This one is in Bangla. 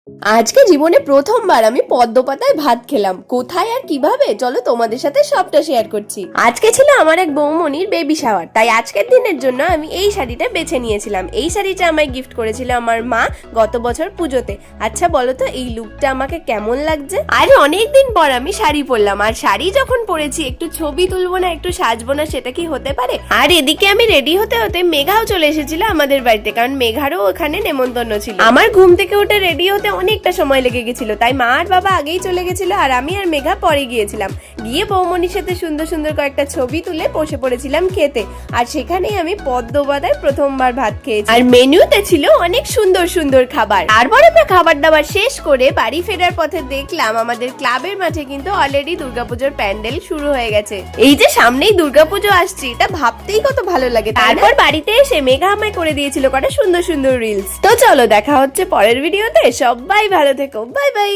আজকে জীবনে প্রথমবার আমি পদ্ম পাতায় ভাত খেলাম। কোথায় আর কিভাবে চলো তোমাদের সাথে সবটা শেয়ার করছি। আজকে ছিল আমার এক বৌমনির বেবি শাওয়ার, তাই আজকের দিনের জন্য আমি এই শাড়িটা বেছে নিয়েছিলাম। এই শাড়িটা আমায় গিফট করেছিল আমার মা গত বছর পুজোতে। আচ্ছা বলো তো এই লুকটা আমাকে কেমন লাগছে? আর অনেকদিন পর আমি শাড়ি পরলাম, আর শাড়ি যখন পরেছি একটু ছবি তুলবো না, একটু সাজবো না, সেটা কি হতে পারে? আর এদিকে আমি রেডি হতে হতে মেঘাও চলে এসেছিল আমাদের বাড়িতে, কারণ মেঘারও ওখানে নেমন্তন্ন ছিল। আমার ঘুম থেকে উঠে রেডি হতে অনেকটা সময় লেগে গেছিল, তাই মা আর বাবা আগেই চলে গেছিল আর আমি আর মেঘা পরে গিয়েছিলাম। গিয়ে বৌমনির সাথে সুন্দর সুন্দর কয়েকটা ছবি তুলে বসে পড়েছিলাম খেতে। আর সেখানেই আমি পদ্ম পাতায় প্রথমবার ভাত খেয়েছি, আর মেনুতে ছিল অনেক সুন্দর সুন্দর খাবার। তারপর আমরা খাবার দাবার শেষ করে বাড়ি ফেরার পথে দেখলাম আমাদের ক্লাবের মাঠে কিন্তু অলরেডি দুর্গাপুজোর প্যান্ডেল শুরু হয়ে গেছে। এই যে সামনেই দুর্গাপুজো আসছে, এটা ভাবতেই কত ভালো লাগে। তারপর বাড়িতে এসে মেঘা আমায় করে দিয়েছিল কটা সুন্দর সুন্দর রিলস। তো চলো দেখা হচ্ছে পরের ভিডিওতে। সবাই ভালো থেকো, বাই বাই।